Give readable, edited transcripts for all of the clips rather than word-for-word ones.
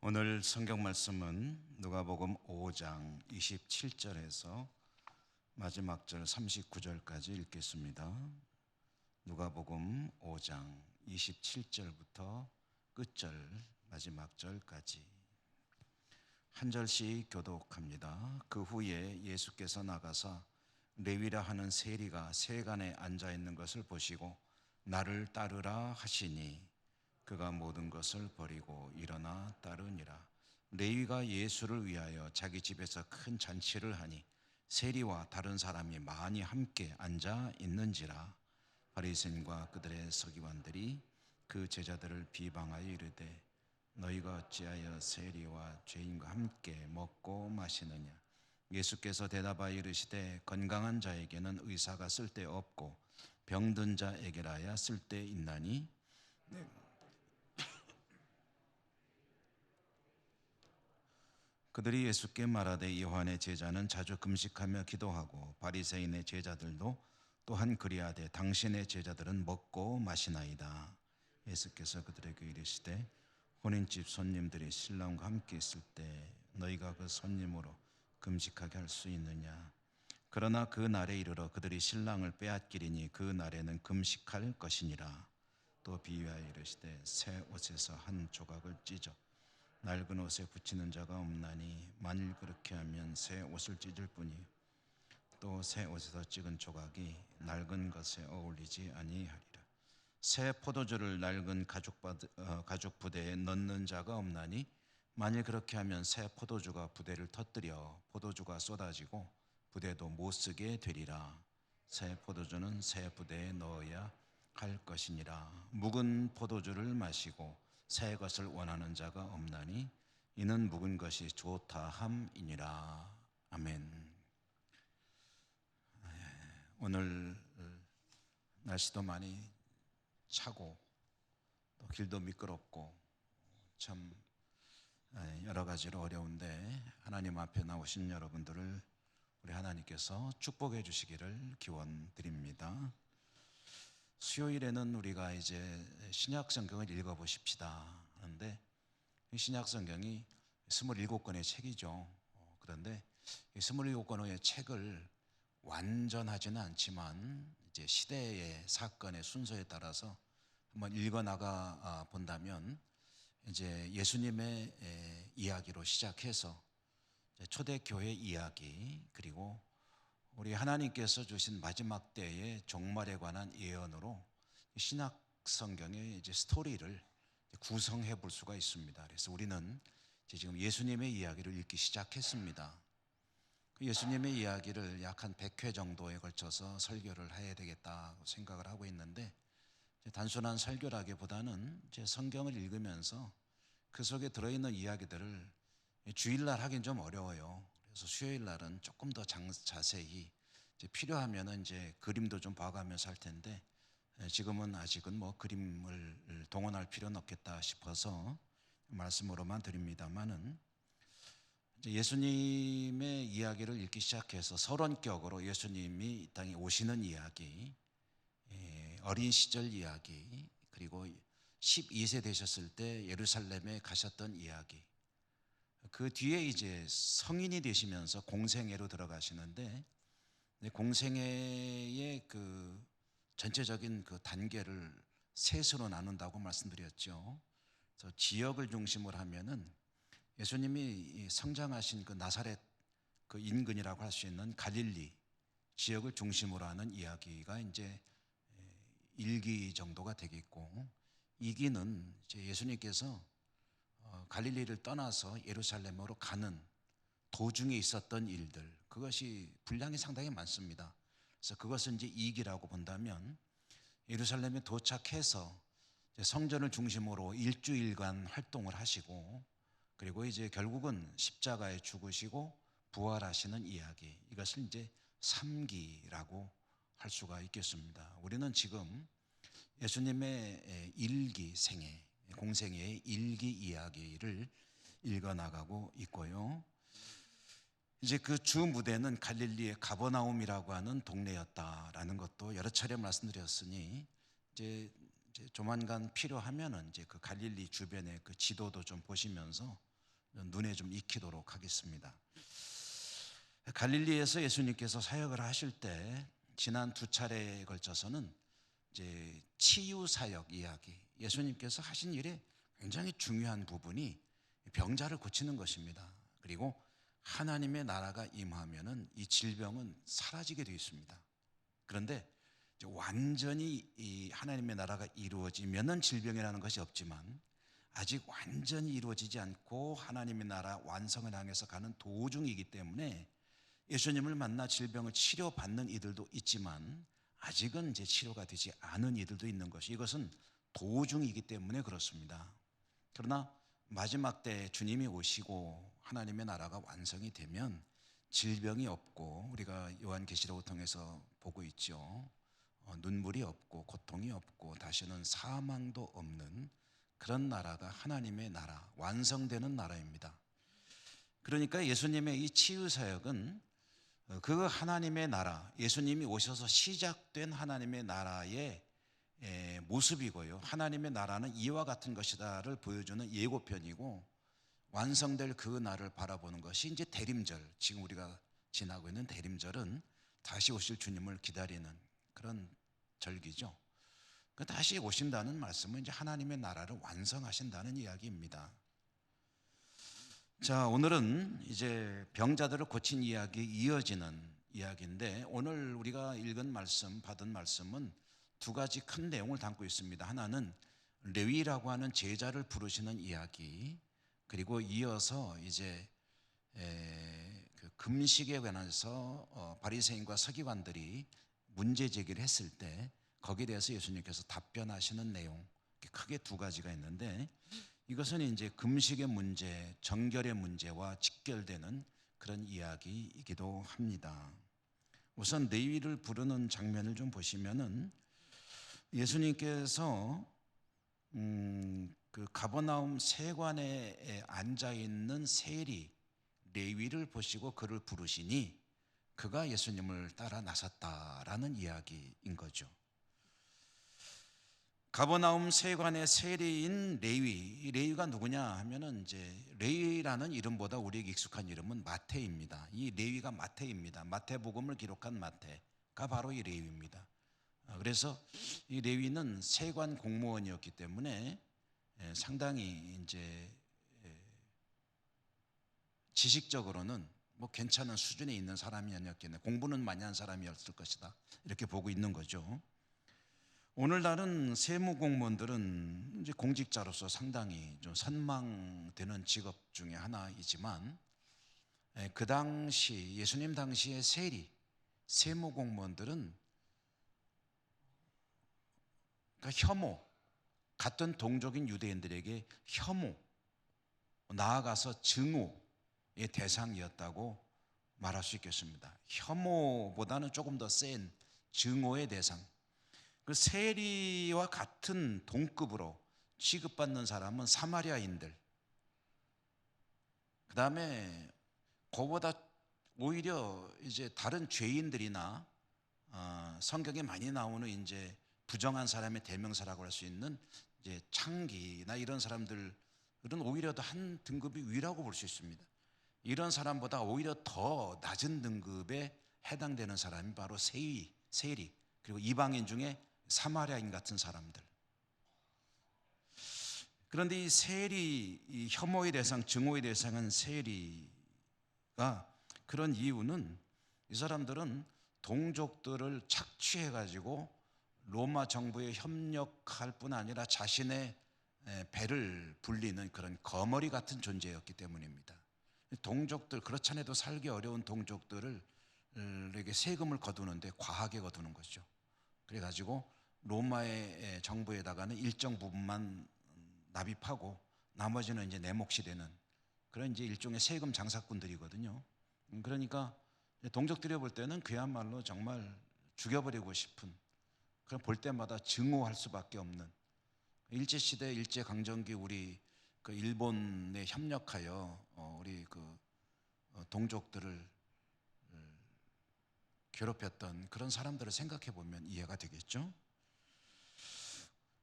오늘 성경 말씀은 누가복음 5장 27절에서 마지막 절 39절까지 읽겠습니다. 누가복음 5장 27절부터 끝절 마지막 절까지 한 절씩 교독합니다. 그 후에 예수께서 나가사 레위라 하는 세리가 세간에 앉아 있는 것을 보시고 나를 따르라 하시니 그가 모든 것을 버리고 일어나 따르니라. 레위가 예수를 위하여 자기 집에서 큰 잔치를 하니 세리와 다른 사람이 많이 함께 앉아 있는지라. 바리새인과 그들의 서기관들이 그 제자들을 비방하여 이르되 너희가 어찌하여 세리와 죄인과 함께 먹고 마시느냐. 예수께서 대답하여 이르시되 건강한 자에게는 의사가 쓸데없고 병든 자에게라야 쓸데있나니 그들이 예수께 말하되 요한의 제자는 자주 금식하며 기도하고 바리새인의 제자들도 또한 그리하되 당신의 제자들은 먹고 마시나이다. 예수께서 그들에게 이르시되 혼인집 손님들이 신랑과 함께 있을 때 너희가 그 손님으로 금식하게 할 수 있느냐. 그러나 그 날에 이르러 그들이 신랑을 빼앗기리니 그 날에는 금식할 것이니라. 또 비유하여 이르시되 새 옷에서 한 조각을 찢어 낡은 옷에 붙이는 자가 없나니 만일 그렇게 하면 새 옷을 찢을 뿐이요 또 새 옷에서 찍은 조각이 낡은 것에 어울리지 아니하리라. 새 포도주를 낡은 가죽 부대에 넣는 자가 없나니 만일 그렇게 하면 새 포도주가 부대를 터뜨려 포도주가 쏟아지고 부대도 못 쓰게 되리라. 새 포도주는 새 부대에 넣어야 할 것이니라. 묵은 포도주를 마시고 새 것을 원하는 자가 없나니 이는 묵은 것이 좋다 함이니라. 아멘. 오늘 날씨도 많이 차고 또 길도 미끄럽고 참 여러 가지로 어려운데 하나님 앞에 나오신 여러분들을 우리 하나님께서 축복해 주시기를 기원드립니다. 수요일에는 우리가 이제 신약 성경을 읽어 보십시다 하는데 신약 성경이 27권의 책이죠. 그런데 27권의 책을 완전하지는 않지만 이제 시대의 사건의 순서에 따라서 한번 읽어 나가 본다면 이제 예수님의 이야기로 시작해서 초대교회 이야기, 그리고 우리 하나님께서 주신 마지막 때의 종말에 관한 예언으로 신약 성경의 이제 스토리를 구성해 볼 수가 있습니다. 그래서 우리는 이제 지금 예수님의 이야기를 읽기 시작했습니다. 그 예수님의 이야기를 약 한 100회 정도에 걸쳐서 설교를 해야 되겠다고 생각을 하고 있는데 단순한 설교라기보다는 제 성경을 읽으면서 그 속에 들어있는 이야기들을 주일날 하긴 좀 어려워요. 그래서 수요일날은 조금 더 자세히 이제 필요하면은 이제 그림도 좀 봐가면서 할 텐데 지금은 아직은 뭐 그림을 동원할 필요는 없겠다 싶어서 말씀으로만 드립니다만은 이제 예수님의 이야기를 읽기 시작해서 서론격으로 예수님이 이 땅에 오시는 이야기, 어린 시절 이야기, 그리고 12세 되셨을 때 예루살렘에 가셨던 이야기, 그 뒤에 이제 성인이 되시면서 공생애로 들어가시는데 공생애의 그 전체적인 그 단계를 셋으로 나눈다고 말씀드렸죠. 그래서 지역을 중심으로 하면은 예수님이 성장하신 그 나사렛 그 인근이라고 할 수 있는 갈릴리 지역을 중심으로 하는 이야기가 이제 1기 정도가 되겠고, 2기는 이제 예수님께서 갈릴리를 떠나서 예루살렘으로 가는 도중에 있었던 일들, 그것이 분량이 상당히 많습니다. 그래서 그것은 이제 2기라고 본다면 예루살렘에 도착해서 성전을 중심으로 일주일간 활동을 하시고, 그리고 이제 결국은 십자가에 죽으시고 부활하시는 이야기, 이것을 이제 3기라고 할 수가 있겠습니다. 우리는 지금 예수님의 1기 생애, 공생애의 1기 이야기를 읽어나가고 있고요. 이제 그 주 무대는 갈릴리의 가버나움이라고 하는 동네였다라는 것도 여러 차례 말씀드렸으니 이제 조만간 필요하면은 이제 그 갈릴리 주변의 그 지도도 좀 보시면서 눈에 좀 익히도록 하겠습니다. 갈릴리에서 예수님께서 사역을 하실 때 지난 2차례에 걸쳐서는 이제 치유 사역 이야기, 예수님께서 하신 일에 굉장히 중요한 부분이 병자를 고치는 것입니다. 그리고 하나님의 나라가 임하면은 이 질병은 사라지게 되어 있습니다. 그런데 완전히 이 하나님의 나라가 이루어지면은 질병이라는 것이 없지만 아직 완전히 이루어지지 않고 하나님의 나라 완성을 향해서 가는 도중이기 때문에 예수님을 만나 질병을 치료받는 이들도 있지만 아직은 이제 치료가 되지 않은 이들도 있는 것이, 이것은 도중이기 때문에 그렇습니다. 그러나 마지막 때 주님이 오시고 하나님의 나라가 완성이 되면 질병이 없고, 우리가 요한계시록을 통해서 보고 있죠. 눈물이 없고 고통이 없고 다시는 사망도 없는 그런 나라가 하나님의 나라, 완성되는 나라입니다. 그러니까 예수님의 이 치유 사역은 그 하나님의 나라, 예수님이 오셔서 시작된 하나님의 나라의 모습이고요, 하나님의 나라는 이와 같은 것이다를 보여주는 예고편이고, 완성될 그 날을 바라보는 것이 이제 대림절, 지금 우리가 지나고 있는 대림절은 다시 오실 주님을 기다리는 그런 절기죠. 다시 오신다는 말씀은 이제 하나님의 나라를 완성하신다는 이야기입니다. 자, 오늘은 이제 병자들을 고친 이야기 이어지는 이야기인데, 오늘 우리가 읽은 말씀, 받은 말씀은 2가지 큰 내용을 담고 있습니다. 하나는 레위라고 하는 제자를 부르시는 이야기, 그리고 이어서 이제 그 금식에 관해서 바리새인과 서기관들이 문제 제기를 했을 때 거기에 대해서 예수님께서 답변하시는 내용, 크게 2가지가 있는데, 이것은 이제 금식의 문제, 정결의 문제와 직결되는 그런 이야기이기도 합니다. 우선 레위를 부르는 장면을 좀 보시면은 예수님께서 그 가버나움 세관에 앉아 있는 세리 레위를 보시고 그를 부르시니 그가 예수님을 따라 나섰다라는 이야기인 거죠. 가버나움 세관의 세리인 레위, 레위가 누구냐 하면은 이제 레위라는 이름보다 우리에게 익숙한 이름은 마태입니다. 이 레위가 마태입니다. 마태복음을 기록한 마태가 바로 이 레위입니다. 그래서 이 레위는 세관 공무원이었기 때문에 상당히 이제 지식적으로는 뭐 괜찮은 수준에 있는 사람이 아니었겠네, 공부는 많이 한 사람이었을 것이다, 이렇게 보고 있는 거죠. 오늘날은 세무공무원들은 이제 공직자로서 상당히 좀 선망되는 직업 중에 하나이지만, 그 당시 예수님 당시의 세리, 세무공무원들은 그러니까 혐오, 같은 동족인 유대인들에게 혐오, 나아가서 증오의 대상이었다고 말할 수 있겠습니다. 혐오보다는 조금 더 센 증오의 대상. 그 세리와 같은 동급으로 취급받는 사람은 사마리아인들, 그 다음에 그보다 오히려 이제 다른 죄인들이나 성경에 많이 나오는 이제 부정한 사람의 대명사라고 할 수 있는 이제 창기나 이런 사람들은 오히려 더 한 등급이 위라고 볼 수 있습니다. 이런 사람보다 오히려 더 낮은 등급에 해당되는 사람이 바로 세리, 그리고 이방인 중에 사마리아인 같은 사람들. 그런데 이 세리, 이 혐오의 대상, 증오의 대상은 세리가 그런 이유는, 이 사람들은 동족들을 착취해 가지고 로마 정부에 협력할 뿐 아니라 자신의 배를 불리는 그런 거머리 같은 존재였기 때문입니다. 동족들, 그렇지 않아도 살기 어려운 동족들에게 세금을 거두는데 과하게 거두는 거죠. 그래가지고 로마의 정부에다가는 일정 부분만 납입하고 나머지는 이제 내 몫이 되는 그런 이제 일종의 세금 장사꾼들이거든요. 그러니까 동족들이 볼 때는 그야말로 정말 죽여버리고 싶은, 그냥 볼 때마다 증오할 수밖에 없는, 일제시대 일제강점기 우리 그 일본에 협력하여 우리 그 동족들을 괴롭혔던 그런 사람들을 생각해 보면 이해가 되겠죠.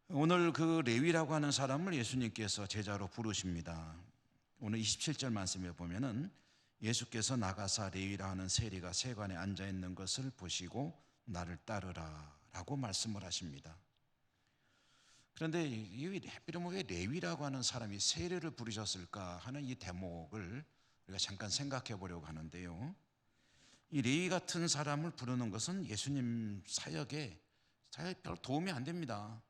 오늘 그 레위라고 하는 사람을 예수님께서 제자로 부르십니다. 오늘 27절 말씀에 보면은 예수께서 나가사 레위라 하는 세리가 세관에 앉아 있는 것을 보시고 나를 따르라 라고 말씀을 하십니다. 그런데 하필이면 왜 레위라고 하는 사람이 세례를 부르셨을까 하는 이 대목을 우리가 잠깐 생각해 보려고 하는데요. 이 레위 같은 사람을 부르는 것은 예수님 사역에 별 도움이 안 됩니다.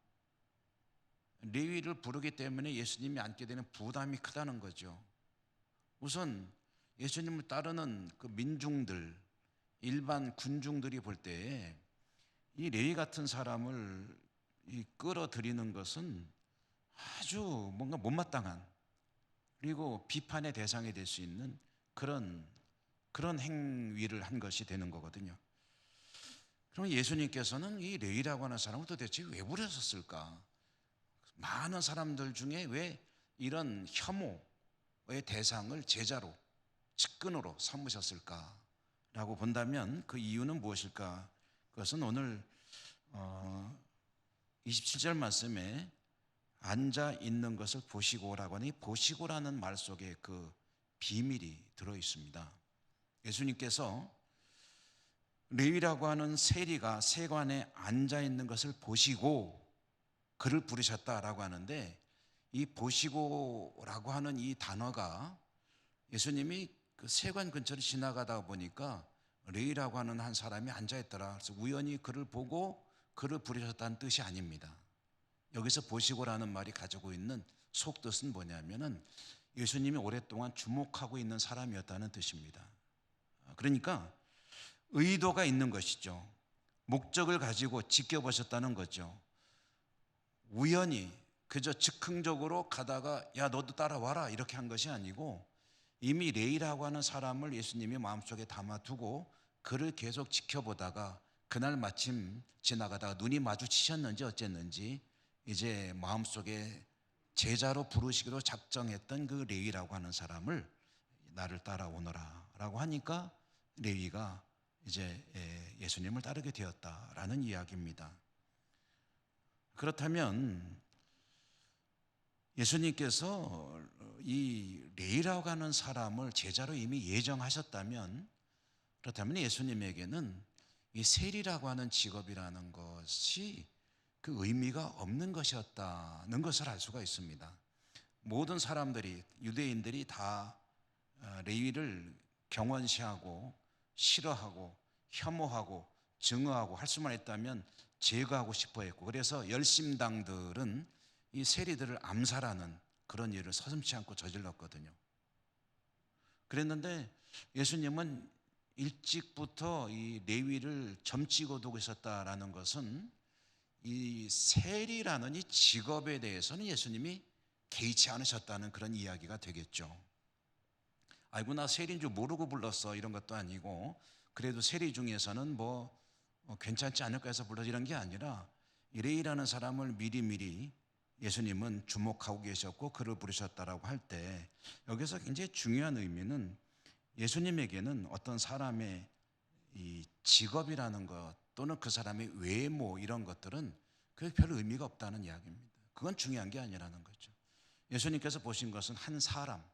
레위를 부르기 때문에 예수님이 안게 되는 부담이 크다는 거죠. 우선 예수님을 따르는 그 민중들, 일반 군중들이 볼 때에 이 레위 같은 사람을 끌어들이는 것은 아주 뭔가 못마땅한, 그리고 비판의 대상이 될 수 있는 그런 행위를 한 것이 되는 거거든요. 그럼 예수님께서는 이 레위라고 하는 사람을 도대체 왜 부르셨을까? 많은 사람들 중에 왜 이런 혐오의 대상을 제자로, 측근으로 삼으셨을까라고 본다면 그 이유는 무엇일까? 그것은 오늘 27절 말씀에 앉아 있는 것을 보시고라고 하니 보시고라는 말 속에 그 비밀이 들어 있습니다. 예수님께서 레위라고 하는 세리가 세관에 앉아 있는 것을 보시고 그를 부르셨다라고 하는데, 이 보시고라고 하는 이 단어가 예수님이 그 세관 근처를 지나가다 보니까 레위라고 하는 한 사람이 앉아 있더라. 그래서 우연히 그를 보고 그를 부르셨다는 뜻이 아닙니다. 여기서 보시고라는 말이 가지고 있는 속뜻은 뭐냐면은 예수님이 오랫동안 주목하고 있는 사람이었다는 뜻입니다. 그러니까 의도가 있는 것이죠. 목적을 가지고 지켜보셨다는 거죠. 우연히 그저 즉흥적으로 가다가 야 너도 따라와라 이렇게 한 것이 아니고, 이미 레위라고 하는 사람을 예수님이 마음속에 담아두고 그를 계속 지켜보다가 그날 마침 지나가다가 눈이 마주치셨는지 어쨌는지 이제 마음속에 제자로 부르시기로 작정했던 그 레위라고 하는 사람을 나를 따라오너라 라고 하니까 레위가 이제 예수님을 따르게 되었다라는 이야기입니다. 그렇다면 예수님께서 이 레위라고 하는 사람을 제자로 이미 예정하셨다면, 그렇다면 예수님에게는 이 세리라고 하는 직업이라는 것이 그 의미가 없는 것이었다는 것을 알 수가 있습니다. 모든 사람들이, 유대인들이 다 레위를 경원시하고 싫어하고 혐오하고 증오하고 할 수만 있다면 제거하고 싶어 했고, 그래서 열심당들은 이 세리들을 암살하는 그런 일을 서슴지 않고 저질렀거든요. 그랬는데 예수님은 일찍부터 이 레위를 점치고 두고 있었다라는 것은 이 세리라는 이 직업에 대해서는 예수님이 개의치 않으셨다는 그런 이야기가 되겠죠. 아이고 나 세리인 줄 모르고 불렀어 이런 것도 아니고, 그래도 세리 중에서는 뭐 괜찮지 않을까 해서 불러서 이런 게 아니라, 이 레위라는 사람을 미리미리 예수님은 주목하고 계셨고 그를 부르셨다라고 할 때, 여기서 굉장히 중요한 의미는 예수님에게는 어떤 사람의 이 직업이라는 것 또는 그 사람의 외모 이런 것들은 그게 별 의미가 없다는 이야기입니다. 그건 중요한 게 아니라는 거죠. 예수님께서 보신 것은 한 사람,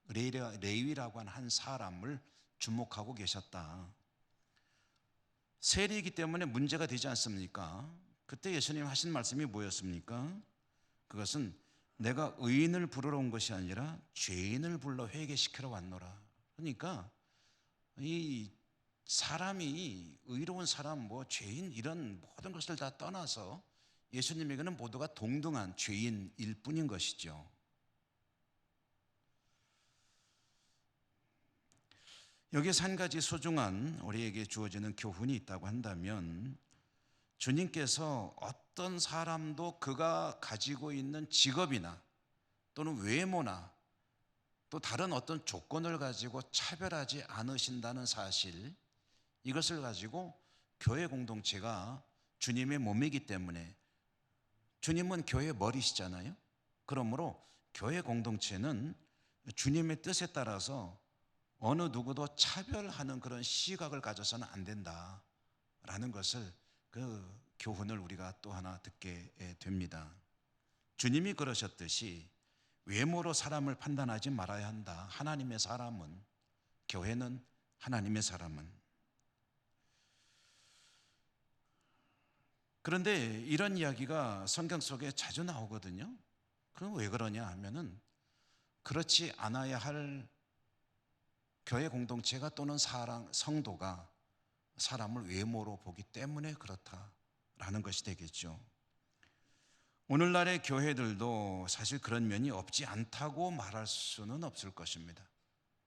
레위라고 하는 한 사람을 주목하고 계셨다. 세리이기 때문에 문제가 되지 않습니까? 그때 예수님 하신 말씀이 뭐였습니까? 그것은 내가 의인을 부르러 온 것이 아니라 죄인을 불러 회개시키러 왔노라. 그러니까 이 사람이 의로운 사람, 뭐 죄인 이런 모든 것을 다 떠나서 예수님에게는 모두가 동등한 죄인일 뿐인 것이죠. 여기서 한 가지 소중한 우리에게 주어지는 교훈이 있다고 한다면, 주님께서 어떤 사람도 그가 가지고 있는 직업이나 또는 외모나 또 다른 어떤 조건을 가지고 차별하지 않으신다는 사실, 이것을 가지고 교회 공동체가 주님의 몸이기 때문에, 주님은 교회의 머리시잖아요. 그러므로 교회 공동체는 주님의 뜻에 따라서 어느 누구도 차별하는 그런 시각을 가져서는 안 된다라는 것을, 그 교훈을 우리가 또 하나 듣게 됩니다. 주님이 그러셨듯이 외모로 사람을 판단하지 말아야 한다. 하나님의 사람은, 교회는 하나님의 사람은. 그런데 이런 이야기가 성경 속에 자주 나오거든요. 그럼 왜 그러냐 하면은 그렇지 않아야 할 교회 공동체가 또는 성도가 사람을 외모로 보기 때문에 그렇다라는 것이 되겠죠. 오늘날의 교회들도 사실 그런 면이 없지 않다고 말할 수는 없을 것입니다.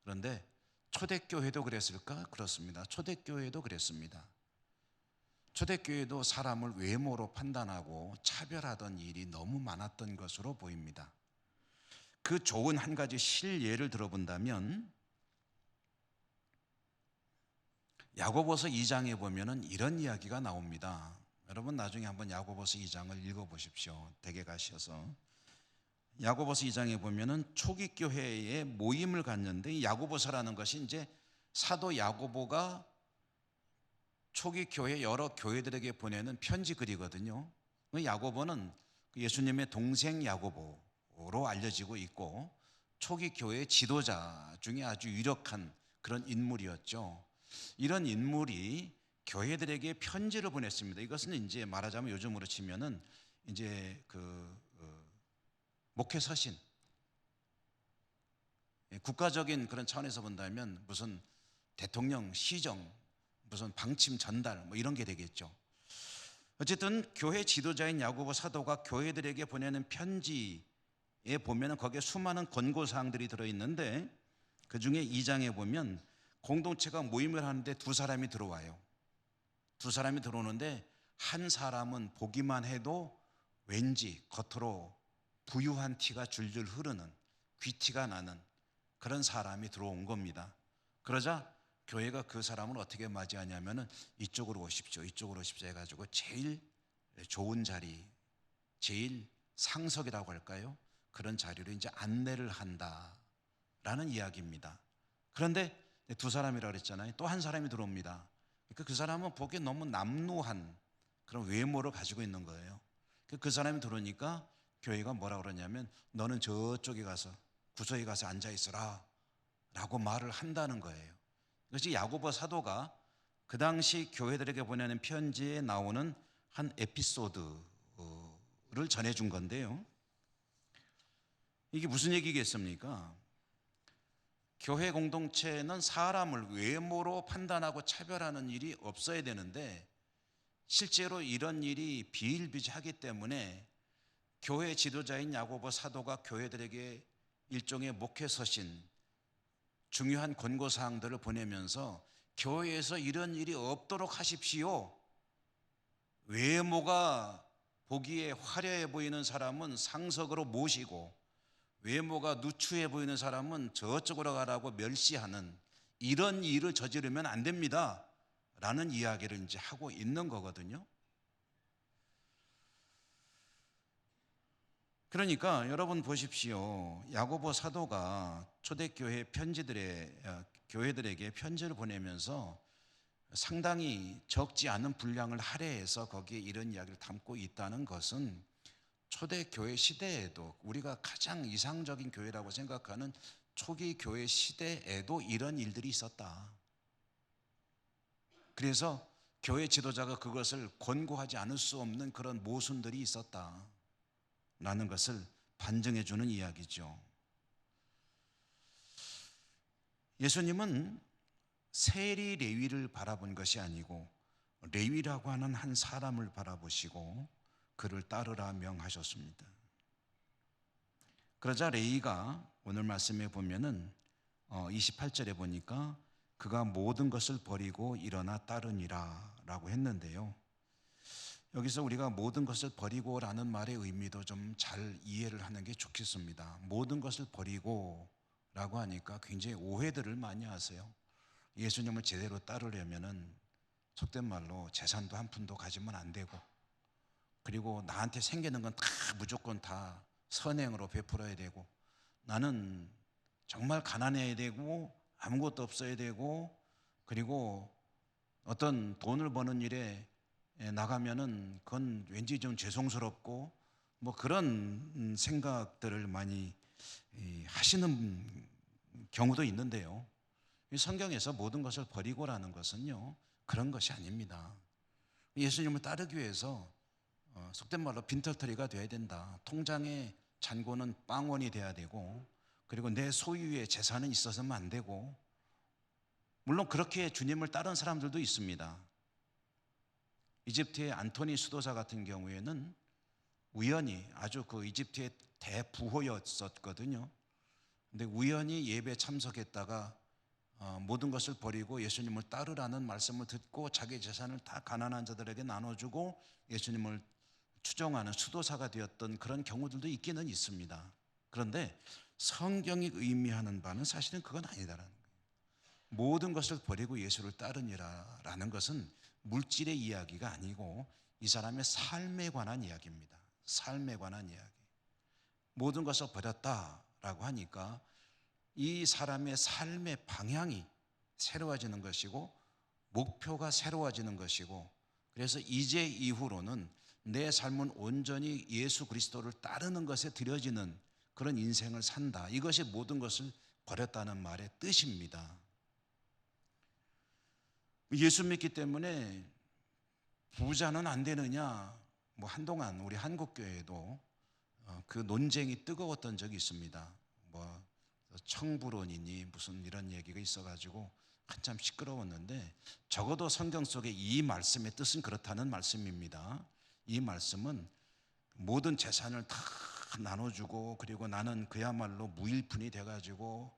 그런데 초대교회도 그랬을까? 그렇습니다. 초대교회도 그랬습니다. 초대교회도 사람을 외모로 판단하고 차별하던 일이 너무 많았던 것으로 보입니다. 그 좋은 한 가지 실예를 들어본다면 야고보서 2장에 보면은 이런 이야기가 나옵니다. 여러분 나중에 한번 야고보서 2장을 읽어보십시오. 댁에 가셔서. 야고보서 2장에 보면은 초기 교회에 모임을 갖는데, 야고보서라는 것이 이제 사도 야고보가 초기 교회 여러 교회들에게 보내는 편지 글이거든요. 야고보는 예수님의 동생 야고보로 알려지고 있고 초기 교회 지도자 중에 아주 유력한 그런 인물이었죠. 이런 인물이 교회들에게 편지를 보냈습니다. 이것은 이제 말하자면 요즘으로 치면은 이제 목회 서신, 국가적인 그런 차원에서 본다면 무슨 대통령 시정, 무슨 방침 전달 뭐 이런 게 되겠죠. 어쨌든 교회 지도자인 야고보 사도가 교회들에게 보내는 편지에 보면은 거기에 수많은 권고 사항들이 들어 있는데, 그 중에 2장에 보면 공동체가 모임을 하는데 두 사람이 들어와요. 두 사람이 들어오는데 한 사람은 보기만 해도 왠지 겉으로 부유한 티가 줄줄 흐르는, 귀티가 나는 그런 사람이 들어온 겁니다. 그러자 교회가 그 사람을 어떻게 맞이하냐면은 이쪽으로 오십시오, 이쪽으로 오십시오 해가지고 제일 좋은 자리, 제일 상석이라고 할까요? 그런 자리로 이제 안내를 한다라는 이야기입니다. 그런데 두 사람이라고 그랬잖아요. 또 한 사람이 들어옵니다. 그러니까 그 사람은 보기에 너무 남루한 그런 외모를 가지고 있는 거예요. 그 사람이 들어오니까 교회가 뭐라 그러냐면 너는 저쪽에 가서 구석에 가서 앉아 있어라 라고 말을 한다는 거예요. 이것이 야고보 사도가 그 당시 교회들에게 보내는 편지에 나오는 한 에피소드를 전해준 건데요. 이게 무슨 얘기겠습니까? 교회 공동체는 사람을 외모로 판단하고 차별하는 일이 없어야 되는데 실제로 이런 일이 비일비재하기 때문에 교회 지도자인 야고보 사도가 교회들에게 일종의 목회 서신, 중요한 권고 사항들을 보내면서 교회에서 이런 일이 없도록 하십시오. 외모가 보기에 화려해 보이는 사람은 상석으로 모시고 외모가 누추해 보이는 사람은 저쪽으로 가라고 멸시하는 이런 일을 저지르면 안 됩니다 라는 이야기를 이제 하고 있는 거거든요. 그러니까 여러분 보십시오. 야고보 사도가 초대교회 교회들에게 편지를 보내면서 상당히 적지 않은 분량을 할애해서 거기에 이런 이야기를 담고 있다는 것은 초대교회 시대에도, 우리가 가장 이상적인 교회라고 생각하는 초기 교회 시대에도 이런 일들이 있었다. 그래서 교회 지도자가 그것을 권고하지 않을 수 없는 그런 모순들이 있었다 라는 것을 반증해 주는 이야기죠. 예수님은 세리 레위를 바라본 것이 아니고 레위라고 하는 한 사람을 바라보시고 그를 따르라 명하셨습니다. 그러자 레위가 오늘 말씀에 보면은 28절에 보니까 그가 모든 것을 버리고 일어나 따르니라 라고 했는데요. 여기서 우리가 모든 것을 버리고 라는 말의 의미도 좀 잘 이해를 하는 게 좋겠습니다. 모든 것을 버리고 라고 하니까 굉장히 오해들을 많이 하세요. 예수님을 제대로 따르려면은 속된 말로 재산도 한 푼도 가지면 안 되고, 그리고 나한테 생기는 건 다 무조건 다 선행으로 베풀어야 되고, 나는 정말 가난해야 되고 아무것도 없어야 되고, 그리고 어떤 돈을 버는 일에 나가면은 그건 왠지 좀 죄송스럽고 뭐 그런 생각들을 많이 하시는 경우도 있는데요. 이 성경에서 모든 것을 버리고라는 것은요, 그런 것이 아닙니다. 예수님을 따르기 위해서 속된 말로 빈털터리가 돼야 된다. 통장에 잔고는 빵원이 돼야 되고, 그리고 내 소유의 재산은 있어서는 안 되고, 물론 그렇게 주님을 따른 사람들도 있습니다. 이집트의 안토니 수도사 같은 경우에는 우연히, 아주 그 이집트의 대부호였었거든요. 근데 우연히 예배에 참석했다가 모든 것을 버리고 예수님을 따르라는 말씀을 듣고 자기 재산을 다 가난한 자들에게 나눠주고 예수님을 추종하는 수도사가 되었던 그런 경우들도 있기는 있습니다. 그런데 성경이 의미하는 바는 사실은 그건 아니다라는 거예요. 모든 것을 버리고 예수를 따르니라라는 것은 물질의 이야기가 아니고 이 사람의 삶에 관한 이야기입니다. 삶에 관한 이야기. 모든 것을 버렸다라고 하니까 이 사람의 삶의 방향이 새로워지는 것이고 목표가 새로워지는 것이고, 그래서 이제 이후로는 내 삶은 온전히 예수 그리스도를 따르는 것에 드려지는 그런 인생을 산다. 이것이 모든 것을 버렸다는 말의 뜻입니다. 예수 믿기 때문에 부자는 안 되느냐? 한동안 우리 한국교회도 그 논쟁이 뜨거웠던 적이 있습니다. 청부론이니 무슨 이런 얘기가 있어가지고 한참 시끄러웠는데, 적어도 성경 속에 이 말씀의 뜻은 그렇다는 말씀입니다. 이 말씀은 모든 재산을 다 나눠주고, 그리고 나는 그야말로 무일푼이 돼가지고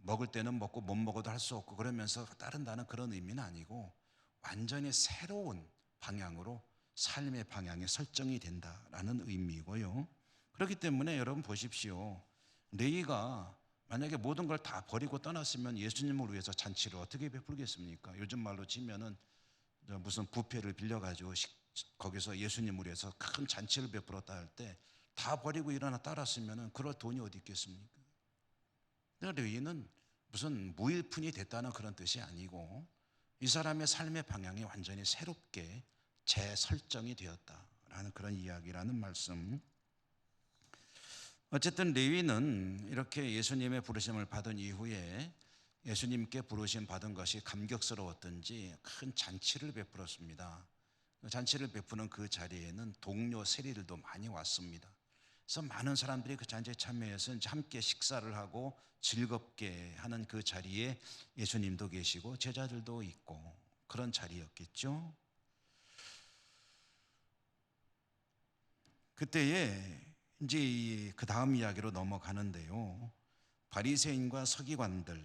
먹을 때는 먹고 못 먹어도 할 수 없고 그러면서 따른다는 그런 의미는 아니고, 완전히 새로운 방향으로 삶의 방향이 설정이 된다라는 의미고요. 그렇기 때문에 여러분 보십시오. 레위가 만약에 모든 걸 다 버리고 떠났으면 예수님을 위해서 잔치를 어떻게 베풀겠습니까? 요즘 말로 치면은 무슨 뷔페를 빌려가지고 거기서 예수님을 위해서 큰 잔치를 베풀었다 할 때 다 버리고 일어나 따랐으면은 그럴 돈이 어디 있겠습니까? 레위는 무슨 무일푼이 됐다는 그런 뜻이 아니고, 이 사람의 삶의 방향이 완전히 새롭게 재설정이 되었다라는 그런 이야기라는 말씀. 어쨌든 레위는 이렇게 예수님의 부르심을 받은 이후에 예수님께 부르심 받은 것이 감격스러웠던지 큰 잔치를 베풀었습니다. 잔치를 베푸는 그 자리에는 동료 세리들도 많이 왔습니다. 그래서 많은 사람들이 그 잔치에 참여해서 함께 식사를 하고 즐겁게 하는 그 자리에 예수님도 계시고 제자들도 있고 그런 자리였겠죠. 그때에 이제 그 다음 이야기로 넘어가는데요. 바리새인과 서기관들,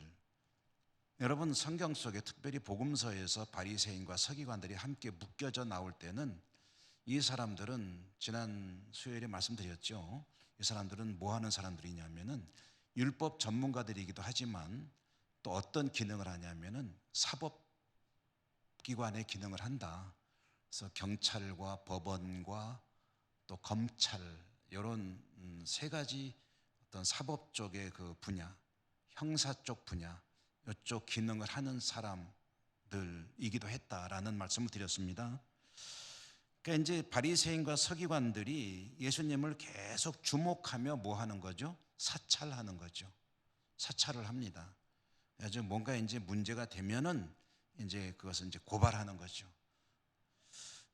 여러분 성경 속에 특별히 복음서에서 바리새인과 서기관들이 함께 묶여져 나올 때는 이 사람들은 지난 수요일에 말씀드렸죠. 이 사람들은 뭐 하는 사람들이냐면은 율법 전문가들이기도 하지만 또 어떤 기능을 하냐면은 사법기관의 기능을 한다. 그래서 경찰과 법원과 또 검찰 이런 세 가지 어떤 사법 쪽의 그 분야, 형사 쪽 분야, 이쪽 기능을 하는 사람들이기도 했다라는 말씀을 드렸습니다. 그러니까 이제 바리새인과 서기관들이 예수님을 계속 주목하며 뭐 하는 거죠? 사찰하는 거죠. 사찰을 합니다. 아주 뭔가 이제 문제가 되면은 이제 그것은 이제 고발하는 거죠.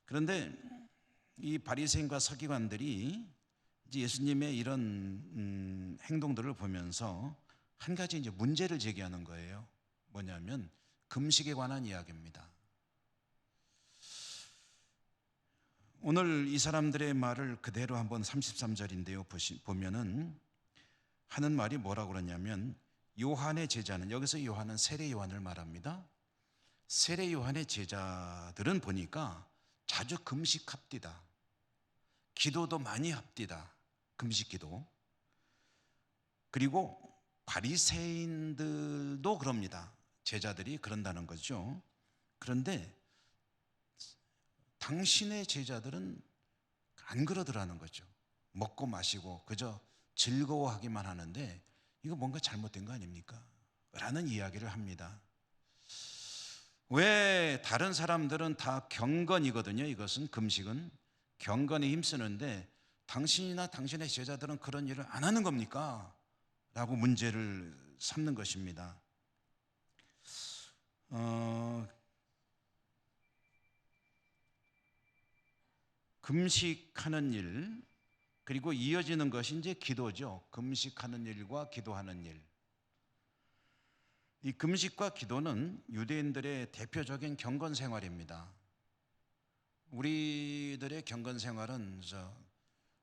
그런데 이 바리새인과 서기관들이 이제 예수님의 이런 행동들을 보면서 한 가지 이제 문제를 제기하는 거예요. 뭐냐면 금식에 관한 이야기입니다. 오늘 이 사람들의 말을 그대로 한번 33절인데요. 보면은 하는 말이 뭐라고 그러냐면, 요한의 제자는, 여기서 요한은 세례 요한을 말합니다. 세례 요한의 제자들은 보니까 자주 금식합디다. 기도도 많이 합디다. 금식 기도. 그리고 바리새인들도 그럽니다. 제자들이 그런다는 거죠. 그런데 당신의 제자들은 안 그러더라는 거죠. 먹고 마시고 그저 즐거워하기만 하는데 이거 뭔가 잘못된 거 아닙니까? 라는 이야기를 합니다. 왜 다른 사람들은 다 경건이거든요. 이것은 금식은 경건에 힘쓰는데 당신이나 당신의 제자들은 그런 일을 안 하는 겁니까? 라고 문제를 삼는 것입니다. 금식하는 일, 그리고 이어지는 것이 이제 기도죠. 금식하는 일과 기도하는 일. 이 금식과 기도는 유대인들의 대표적인 경건 생활입니다. 우리들의 경건 생활은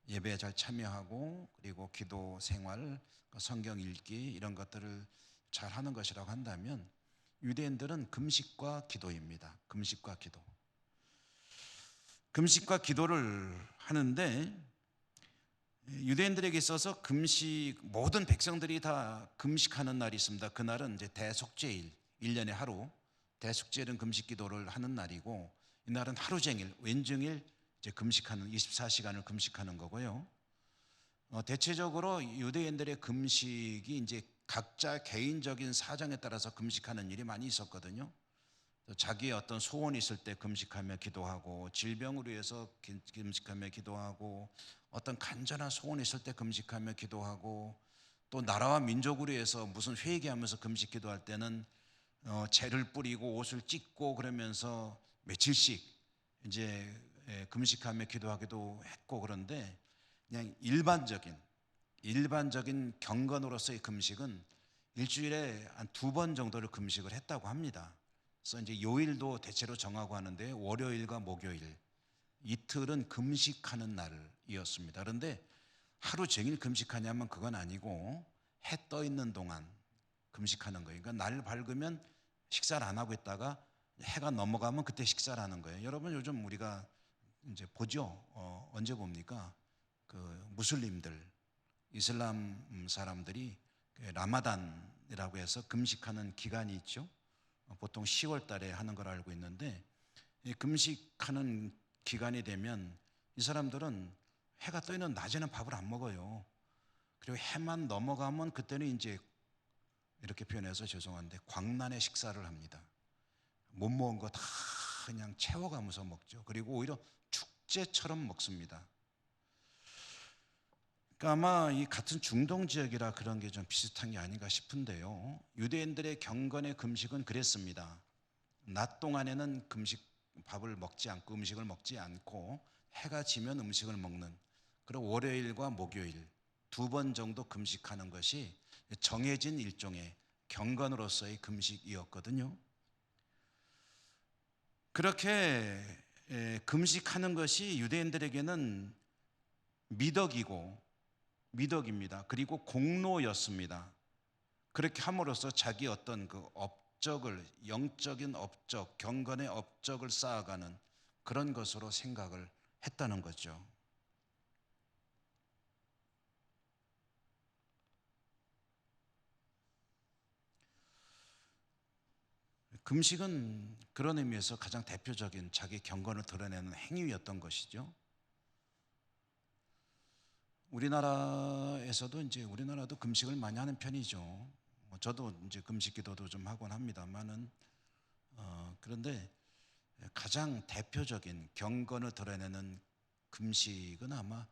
예배에 잘 참여하고, 그리고 기도 생활, 성경 읽기 이런 것들을 잘 하는 것이라고 한다면, 유대인들은 금식과 기도입니다. 금식과 기도. 금식과 기도를 하는데, 유대인들에게 있어서 금식, 모든 백성들이 다 금식하는 날이 있습니다. 그날은 이제 대속죄일, 1년에 하루 대속죄일은 금식 기도를 하는 날이고, 이날은 하루 종일 왼종일 이제 금식하는, 24시간을 금식하는 거고요. 대체적으로 유대인들의 금식이 이제 각자 개인적인 사정에 따라서 금식하는 일이 많이 있었거든요. 자기의 어떤 소원이 있을 때 금식하며 기도하고, 질병으로 인해서 금식하며 기도하고, 어떤 간절한 소원이 있을 때 금식하며 기도하고, 또 나라와 민족으로 해서 무슨 회개하면서 금식 기도할 때는 재를 뿌리고 옷을 찢고 그러면서 며칠씩 이제 금식하며 기도하기도 했고, 그런데 그냥 일반적인 경건으로서의 금식은 일주일에 한 2번 정도를 금식을 했다고 합니다. 그래서 이제 요일도 대체로 정하고 하는데, 월요일과 목요일 이틀은 금식하는 날이었습니다. 그런데 하루 종일 금식하냐면 그건 아니고, 해 떠 있는 동안 금식하는 거예요. 그러니까 날 밝으면 식사를 안 하고 있다가 해가 넘어가면 그때 식사를 하는 거예요. 여러분, 요즘 우리가 이제 보죠. 언제 봅니까? 그 무슬림들, 이슬람 사람들이 라마단이라고 해서 금식하는 기간이 있죠. 보통 10월 달에 하는 걸 알고 있는데, 이 금식하는 기간이 되면 이 사람들은 해가 떠 있는 낮에는 밥을 안 먹어요. 그리고 해만 넘어가면 그때는 이제 이렇게 표현해서 죄송한데 광란의 식사를 합니다. 못 먹은 거 다 그냥 채워가면서 먹죠. 그리고 오히려 축제처럼 먹습니다. 그러니까 아마 이 같은 중동 지역이라 그런 게 좀 비슷한 게 아닌가 싶은데요. 유대인들의 경건의 금식은 그랬습니다. 낮 동안에는 밥을 먹지 않고, 음식을 먹지 않고, 해가 지면 음식을 먹는, 그리고 월요일과 목요일 2번 정도 금식하는 것이 정해진 일종의 경건으로서의 금식이었거든요. 그렇게 금식하는 것이 유대인들에게는 미덕입니다. 그리고 공로였습니다. 그렇게 함으로써 자기 어떤 그 업적을, 영적인 업적, 경건의 업적을 쌓아가는 그런 것으로 생각을 했다는 거죠. 금식은 그런 의미에서 가장 대표적인 자기 경건을 드러내는 행위였던 것이죠. 우리나라에서도 이제 우리나라도 금식을 많이 하는 편이죠. 저도 이제 금식 기도도 좀 하곤 합니다만은, 그런데 가장 대표적인 경건을 드러내는 금식은 아마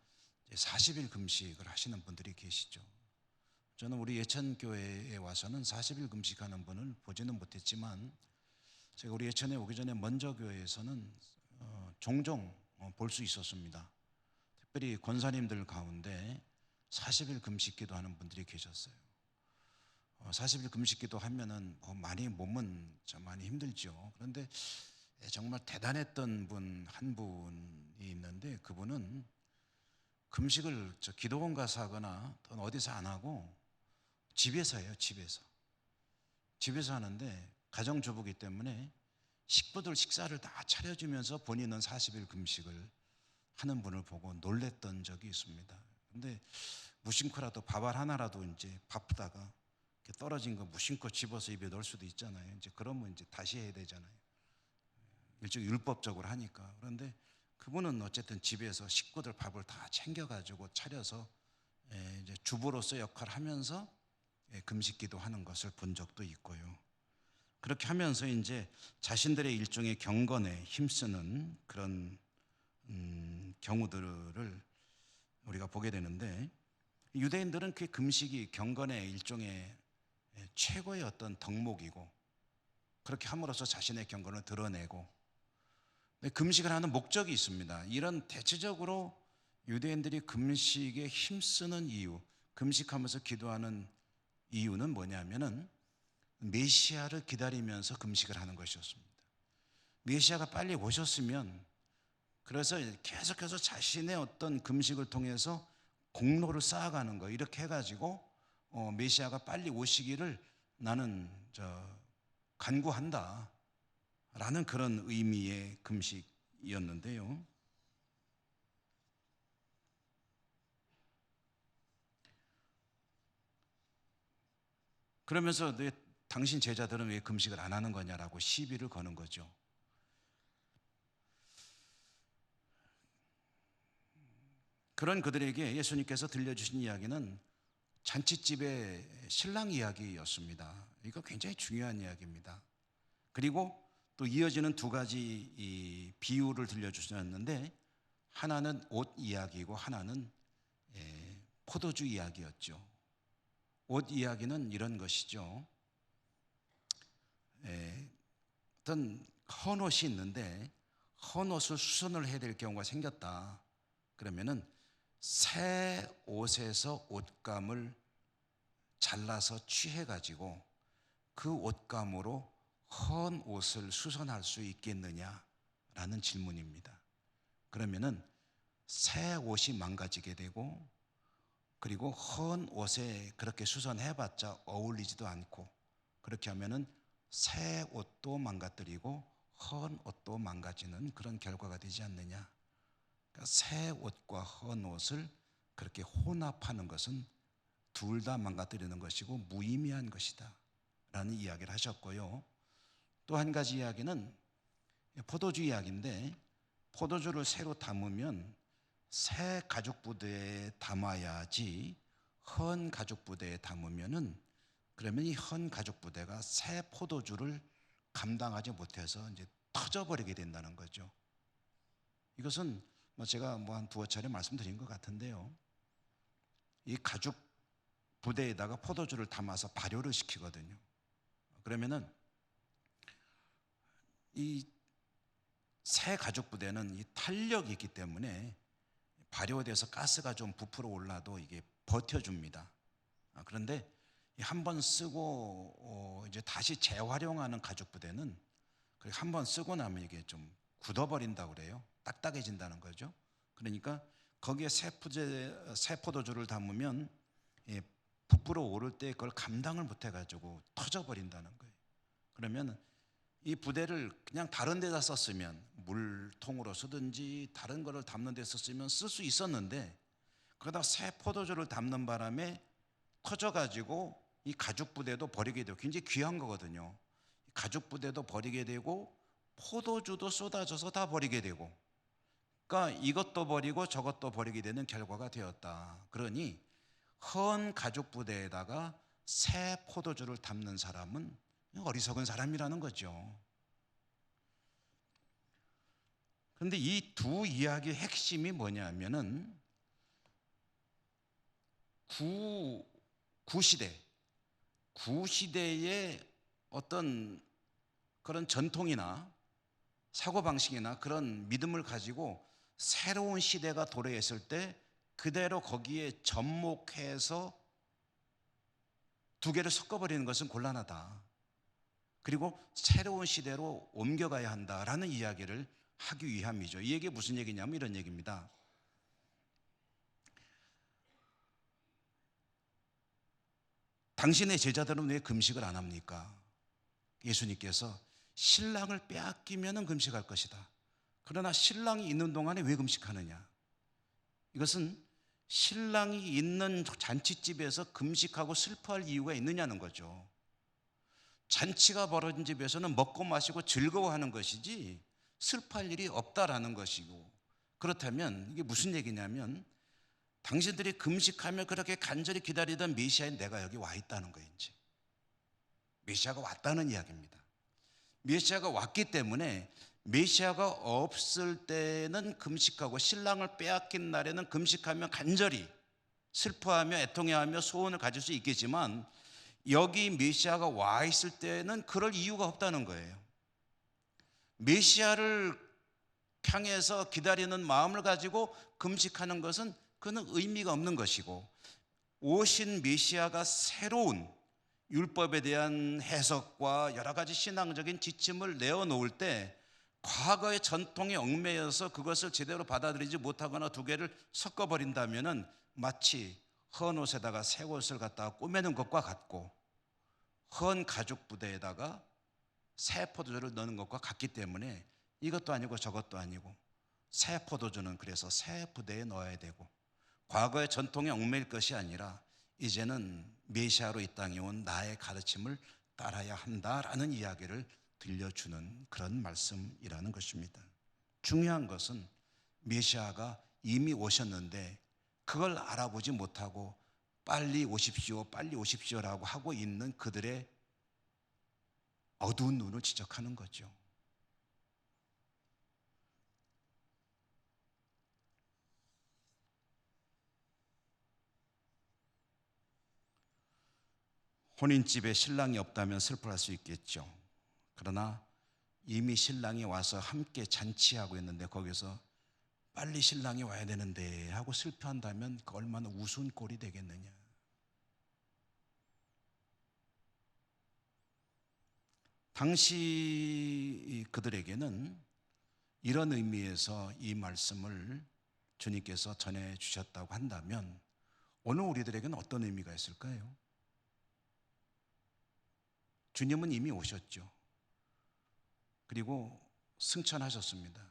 40일 금식을 하시는 분들이 계시죠. 저는 우리 예천교회에 와서는 40일 금식하는 분을 보지는 못했지만, 제가 우리 예천에 오기 전에 먼저 교회에서는 종종 볼 수 있었습니다. 특별히 권사님들 가운데 40일 금식기도 하는 분들이 계셨어요. 40일 금식기도 하면은 많이 몸은 좀 많이 힘들죠. 그런데 정말 대단했던 분 한 분이 있는데, 그분은 금식을 기도원 가서 하거나 또는 어디서 안 하고 집에서 해요. 집에서 하는데, 가정주부기 때문에 식구들 식사를 다 차려주면서 본인은 40일 금식을 하는 분을 보고 놀랬던 적이 있습니다. 근데 무심코라도 밥알 하나라도 이제 바쁘다가 떨어진 거 무심코 집어서 입에 넣을 수도 있잖아요. 이제 그러면 이제 다시 해야 되잖아요. 일종의 율법적으로 하니까. 그런데 그분은 어쨌든 집에서 식구들 밥을 다 챙겨가지고 차려서 이제 주부로서 역할을 하면서 금식기도 하는 것을 본 적도 있고요. 그렇게 하면서 이제 자신들의 일종의 경건에 힘쓰는 그런 경우들을 우리가 보게 되는데, 유대인들은 그 금식이 경건의 일종의 최고의 어떤 덕목이고, 그렇게 함으로써 자신의 경건을 드러내고, 금식을 하는 목적이 있습니다. 이런 대체적으로 유대인들이 금식에 힘쓰는 이유, 금식하면서 기도하는 이유는 뭐냐면은 메시아를 기다리면서 금식을 하는 것이었습니다. 메시아가 빨리 오셨으면, 그래서 계속해서 자신의 어떤 금식을 통해서 공로를 쌓아가는 거, 이렇게 해가지고 메시아가 빨리 오시기를 나는 간구한다 라는 그런 의미의 금식이었는데요. 그러면서 왜 당신 제자들은 왜 금식을 안 하는 거냐라고 시비를 거는 거죠. 그런 그들에게 예수님께서 들려주신 이야기는 잔치집의 신랑 이야기였습니다. 이거 굉장히 중요한 이야기입니다. 그리고 또 이어지는 두 가지 이 비유를 들려주셨는데, 하나는 옷 이야기고 하나는 포도주 이야기였죠. 옷 이야기는 이런 것이죠. 어떤 헌 옷이 있는데 헌 옷을 수선을 해야 될 경우가 생겼다. 그러면은 새 옷에서 옷감을 잘라서 취해가지고 그 옷감으로 헌 옷을 수선할 수 있겠느냐라는 질문입니다. 그러면은 새 옷이 망가지게 되고, 그리고 헌 옷에 그렇게 수선해봤자 어울리지도 않고, 그렇게 하면은 새 옷도 망가뜨리고 헌 옷도 망가지는 그런 결과가 되지 않느냐. 그러니까 새 옷과 헌 옷을 그렇게 혼합하는 것은 둘 다 망가뜨리는 것이고 무의미한 것이다 라는 이야기를 하셨고요. 또 한 가지 이야기는 포도주 이야기인데, 포도주를 새로 담으면 새 가죽 부대에 담아야지 헌 가죽 부대에 담으면은, 그러면 이 헌 가죽 부대가 새 포도주를 감당하지 못해서 이제 터져버리게 된다는 거죠. 이것은 제가 한 두어 차례 말씀드린 것 같은데요. 이 가죽 부대에다가 포도주를 담아서 발효를 시키거든요. 그러면은 이 새 가죽 부대는 이 탄력이 있기 때문에 발효돼서 가스가 좀 부풀어 올라도 이게 버텨줍니다. 그런데 한 번 쓰고 이제 다시 재활용하는 가죽 부대는 한 번 쓰고 나면 이게 좀 굳어버린다고 그래요. 딱딱해진다는 거죠. 그러니까 거기에 새 포도주를 담으면 부풀어 오를 때 그걸 감당을 못해가지고 터져버린다는 거예요. 그러면 이 부대를 그냥 다른 데다 썼으면, 물통으로 쓰든지 다른 거를 담는 데 썼으면 쓸 수 있었는데, 그러다 새 포도주를 담는 바람에 터져가지고 이 가죽 부대도 버리게 되고, 굉장히 귀한 거거든요. 가죽 부대도 버리게 되고 포도주도 쏟아져서 다 버리게 되고, 그러니까 이것도 버리고 저것도 버리게 되는 결과가 되었다. 그러니 헌 가죽 부대에다가 새 포도주를 담는 사람은 어리석은 사람이라는 거죠. 그런데 이 두 이야기의 핵심이 뭐냐면은 구시대의 어떤 그런 전통이나 사고방식이나 그런 믿음을 가지고 새로운 시대가 도래했을 때 그대로 거기에 접목해서 두 개를 섞어버리는 것은 곤란하다. 그리고 새로운 시대로 옮겨가야 한다라는 이야기를 하기 위함이죠. 이 얘기가 무슨 얘기냐면 이런 얘기입니다. 당신의 제자들은 왜 금식을 안 합니까? 예수님께서 신랑을 빼앗기면 금식할 것이다. 그러나 신랑이 있는 동안에 왜 금식하느냐? 이것은 신랑이 있는 잔치집에서 금식하고 슬퍼할 이유가 있느냐는 거죠. 잔치가 벌어진 집에서는 먹고 마시고 즐거워하는 것이지 슬퍼할 일이 없다라는 것이고, 그렇다면 이게 무슨 얘기냐면 당신들이 금식하며 그렇게 간절히 기다리던 메시아인 내가 여기 와 있다는 거예요. 이제 메시아가 왔다는 이야기입니다. 메시아가 왔기 때문에 메시아가 없을 때는 금식하고 신랑을 빼앗긴 날에는 금식하며 간절히 슬퍼하며 애통해하며 소원을 가질 수 있겠지만 여기 메시아가 와 있을 때는 그럴 이유가 없다는 거예요. 메시아를 향해서 기다리는 마음을 가지고 금식하는 것은 그는 의미가 없는 것이고, 오신 메시아가 새로운 율법에 대한 해석과 여러 가지 신앙적인 지침을 내어놓을 때 과거의 전통에 얽매여서 그것을 제대로 받아들이지 못하거나 두 개를 섞어버린다면 마치 헌 옷에다가 새 옷을 갖다가 꼬매는 것과 같고, 헌 가죽 부대에다가 새 포도주를 넣는 것과 같기 때문에 이것도 아니고 저것도 아니고, 새 포도주는 그래서 새 부대에 넣어야 되고, 과거의 전통에 얽매일 것이 아니라 이제는 메시아로 이 땅에 온 나의 가르침을 따라야 한다라는 이야기를 들려주는 그런 말씀이라는 것입니다. 중요한 것은 메시아가 이미 오셨는데 그걸 알아보지 못하고 빨리 오십시오, 빨리 오십시오라고 하고 있는 그들의 어두운 눈을 지적하는 거죠. 혼인집에 신랑이 없다면 슬퍼할 수 있겠죠. 그러나 이미 신랑이 와서 함께 잔치하고 있는데 거기서 빨리 신랑이 와야 되는데 하고 슬퍼한다면 그 얼마나 우스운 꼴이 되겠느냐. 당시 그들에게는 이런 의미에서 이 말씀을 주님께서 전해 주셨다고 한다면 오늘 우리들에게는 어떤 의미가 있을까요? 주님은 이미 오셨죠. 그리고 승천하셨습니다.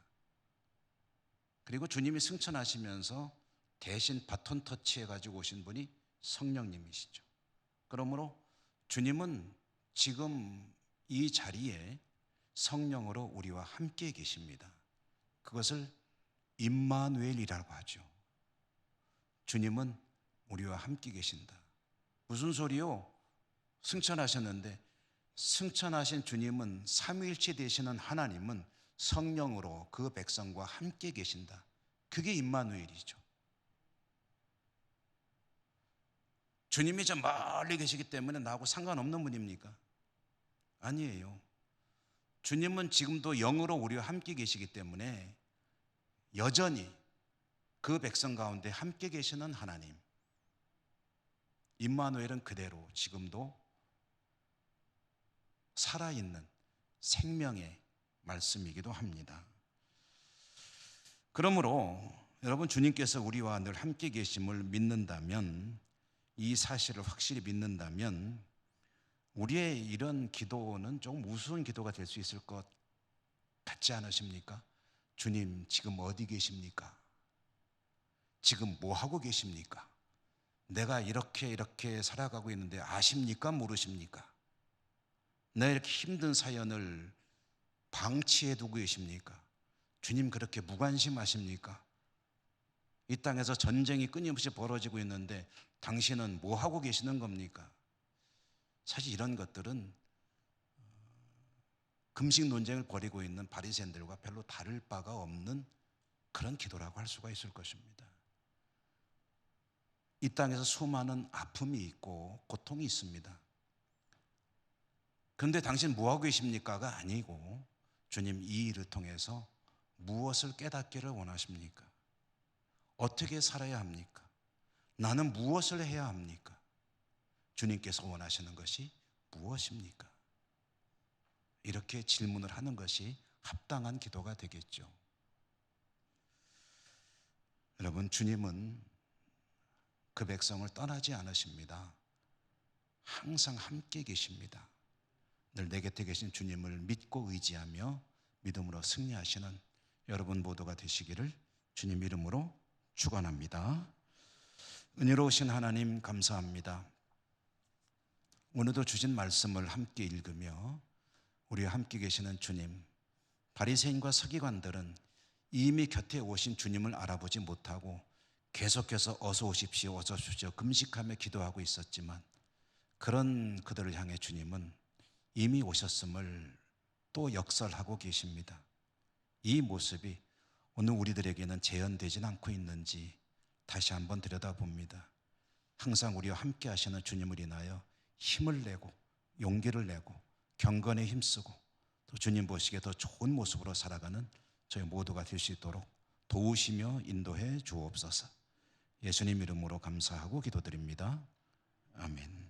그리고 주님이 승천하시면서 대신 바톤 터치해 가지고 오신 분이 성령님이시죠. 그러므로 주님은 지금 이 자리에 성령으로 우리와 함께 계십니다. 그것을 임마누엘이라고 하죠. 주님은 우리와 함께 계신다. 무슨 소리요? 승천하셨는데 승천하신 주님은 삼위일체 되시는 하나님은 성령으로 그 백성과 함께 계신다. 그게 임마누엘이죠. 주님이 저 멀리 계시기 때문에 나하고 상관없는 분입니까? 아니에요. 주님은 지금도 영으로 우리와 함께 계시기 때문에 여전히 그 백성 가운데 함께 계시는 하나님, 임마누엘은 그대로 지금도 살아있는 생명의 말씀이기도 합니다. 그러므로 여러분, 주님께서 우리와 늘 함께 계심을 믿는다면, 이 사실을 확실히 믿는다면 우리의 이런 기도는 조금 우스운 기도가 될 수 있을 것 같지 않으십니까? 주님 지금 어디 계십니까? 지금 뭐 하고 계십니까? 내가 이렇게 살아가고 있는데 아십니까? 모르십니까? 내 이렇게 힘든 사연을 방치해 두고 계십니까? 주님 그렇게 무관심하십니까? 이 땅에서 전쟁이 끊임없이 벌어지고 있는데 당신은 뭐 하고 계시는 겁니까? 사실 이런 것들은 금식 논쟁을 벌이고 있는 바리새인들과 별로 다를 바가 없는 그런 기도라고 할 수가 있을 것입니다. 이 땅에서 수많은 아픔이 있고 고통이 있습니다. 그런데 당신 뭐하고 계십니까가 아니고, 주님 이 일을 통해서 무엇을 깨닫기를 원하십니까? 어떻게 살아야 합니까? 나는 무엇을 해야 합니까? 주님께서 원하시는 것이 무엇입니까? 이렇게 질문을 하는 것이 합당한 기도가 되겠죠. 여러분, 주님은 그 백성을 떠나지 않으십니다. 항상 함께 계십니다. 늘 내 곁에 계신 주님을 믿고 의지하며 믿음으로 승리하시는 여러분 모두가 되시기를 주님 이름으로 축원합니다. 은혜로우신 하나님 감사합니다. 오늘도 주신 말씀을 함께 읽으며 우리와 함께 계시는 주님, 바리새인과 서기관들은 이미 곁에 오신 주님을 알아보지 못하고 계속해서 어서 오십시오, 어서 오십시오 금식하며 기도하고 있었지만, 그런 그들을 향해 주님은 이미 오셨음을 또 역설하고 계십니다. 이 모습이 오늘 우리들에게는 재현되진 않고 있는지 다시 한번 들여다봅니다. 항상 우리와 함께 하시는 주님을 인하여 힘을 내고 용기를 내고 경건에 힘쓰고 또 주님 보시기에 더 좋은 모습으로 살아가는 저희 모두가 될 수 있도록 도우시며 인도해 주옵소서. 예수님 이름으로 감사하고 기도드립니다. 아멘.